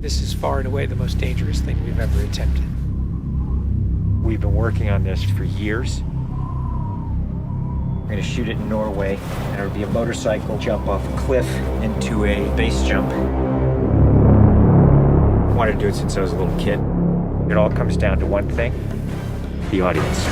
This is far and away the most dangerous thing we've ever attempted. We've been working on this for years. We're gonna shoot it in Norway, and it'll be a motorcycle jump off a cliff into a base jump. I wanted to do it since I was a little kid. It all comes down to one thing: the audience.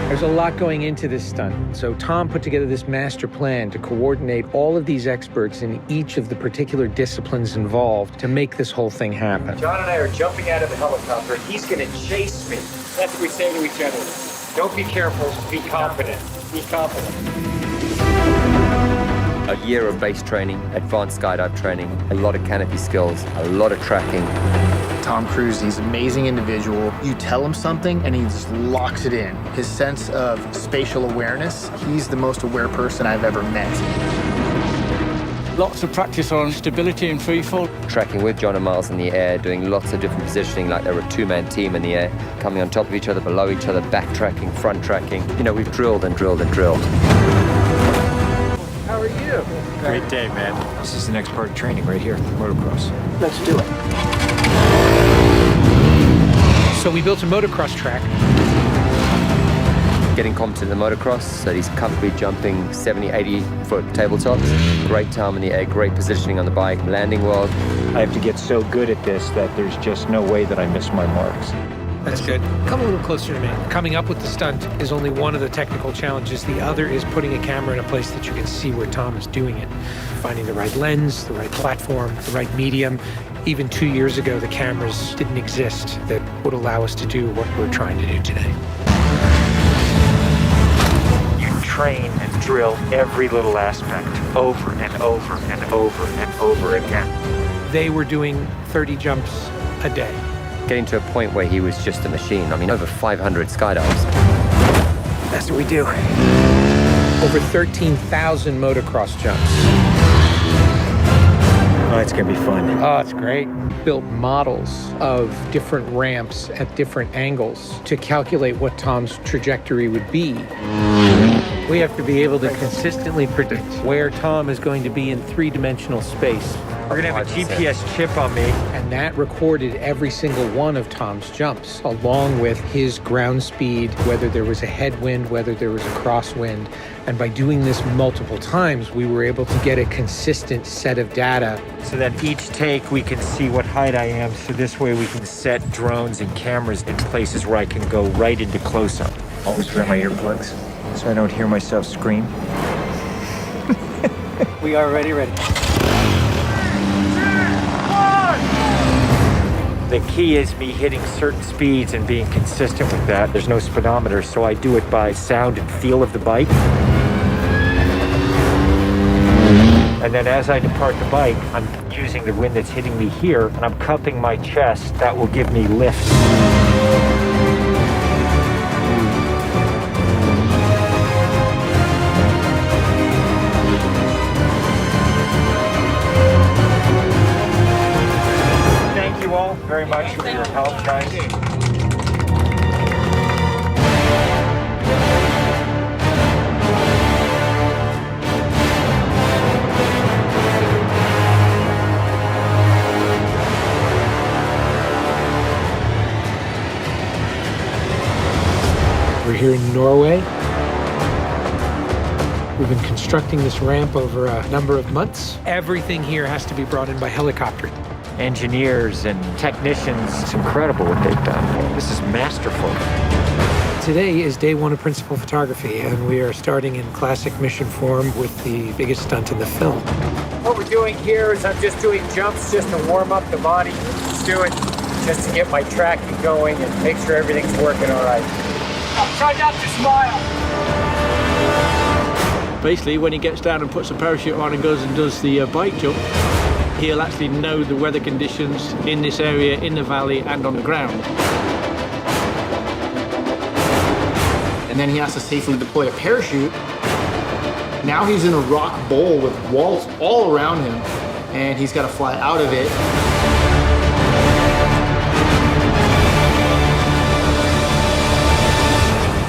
There's a lot going into this stunt, so Tom put together this master plan to coordinate all of these experts in each of the particular disciplines involved to make this whole thing happen. John and I are jumping out of the helicopter. He's gonna chase me. That's what we say to each other. Don't be careful, be confident. Be confident. A year of base training, advanced skydive training, a lot of canopy skills, a lot of tracking. Tom Cruise, he's an amazing individual. You tell him something and he just locks it in. His sense of spatial awareness, he's the most aware person I've ever met. Lots of practice on stability and free fall. Tracking with John and Miles in the air, doing lots of different positioning like they're a two-man team in the air, coming on top of each other, below each other, backtracking, front tracking. You know, we've drilled and drilled and drilled. How are you? Great day, man. This is the next part of training right here, motocross. Let's do it. So we built a motocross track. Getting competent in the motocross, so he's comfortably jumping 70, 80-foot tabletops. Great time in the air, great positioning on the bike, landing well. I have to get so good at this that there's just no way that I miss my marks. That's good. Come a little closer to me. Coming up with the stunt is only one of the technical challenges. The other is putting a camera in a place that you can see where Tom is doing it. Finding the right lens, the right platform, the right medium. Even 2 years ago, the cameras didn't exist that would allow us to do what we're trying to do today. You train and drill every little aspect over and over and over and over again. They were doing 30 jumps a day. Getting to a point where he was just a machine. I mean, over 500 skydives. That's what we do. Over 13,000 motocross jumps. Oh, it's gonna be fun. Oh, it's great. Built models of different ramps at different angles to calculate what Tom's trajectory would be. We have to be able to consistently predict where Tom is going to be in three-dimensional space. We're gonna have a GPS chip on me. And that recorded every single one of Tom's jumps, along with his ground speed, whether there was a headwind, whether there was a crosswind. And by doing this multiple times, we were able to get a consistent set of data. So that each take we can see what height I am, so this way we can set drones and cameras in places where I can go right into close-up. Always wear my earplugs so I don't hear myself scream. We are ready. The key is me hitting certain speeds and being consistent with that. There's no speedometer, so I do it by sound and feel of the bike. And then as I depart the bike, I'm using the wind that's hitting me here, and I'm cupping my chest. That will give me lift. Thank you all very much for your help, guys. We're here in Norway. We've been constructing this ramp over a number of months. Everything here has to be brought in by helicopter. Engineers and technicians, it's incredible what they've done. This is masterful. Today is day one of principal photography, and we are starting in classic mission form with the biggest stunt in the film. What we're doing here is I'm just doing jumps just to warm up the body. Let's do it just to get my tracking going and make sure everything's working all right. Try not to smile. Basically, when he gets down and puts a parachute on and goes and does the bike jump, he'll actually know the weather conditions in this area, in the valley, and on the ground. And then he has to safely deploy a parachute. Now he's in a rock bowl with walls all around him, and he's got to fly out of it.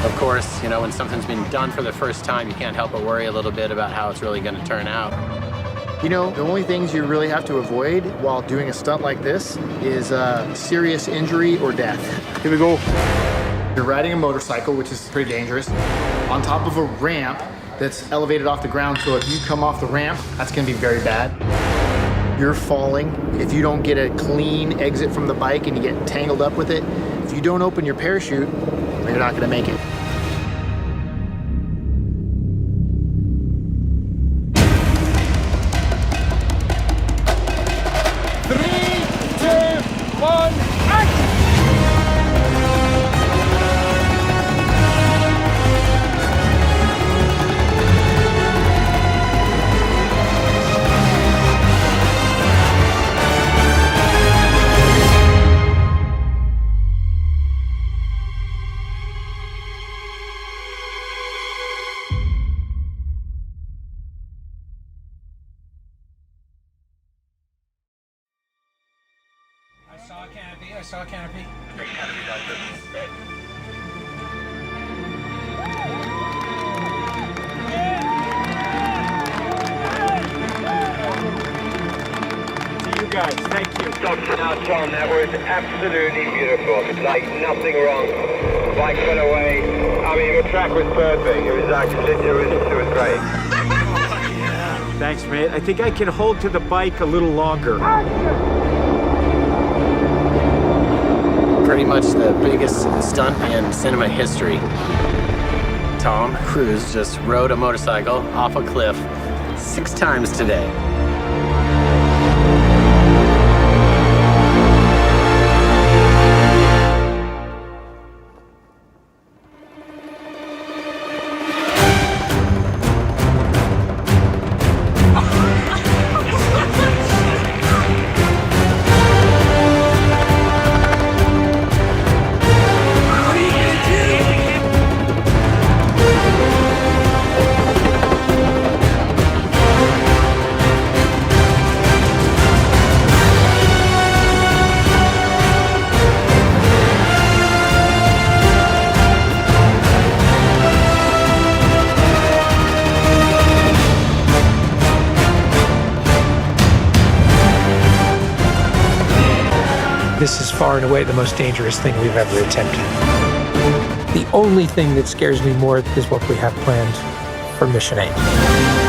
Of course, You know, when something's been done for the first time, you can't help but worry a little bit about how it's really going to turn out. You know, the only things you really have to avoid while doing a stunt like this is serious injury or death. Here we go. You're riding a motorcycle, which is pretty dangerous, on top of a ramp that's elevated off the ground, so if you come off the ramp, that's gonna be very bad. You're falling. If you don't get a clean exit from the bike and you get tangled up with it, if you don't open your parachute, you're not gonna make it. I saw a canopy. I saw a canopy. To you guys, thank you. Now, Tom, that was absolutely beautiful. Like nothing wrong. Bike went away. I mean, the track was perfect. It was actually, it was great. Thanks, mate. I think I can hold to the bike a little longer. Pretty much the biggest stunt in cinema history. Tom Cruise just rode a motorcycle off a cliff 6 times today. This is far and away the most dangerous thing we've ever attempted. The only thing that scares me more is what we have planned for Mission 8.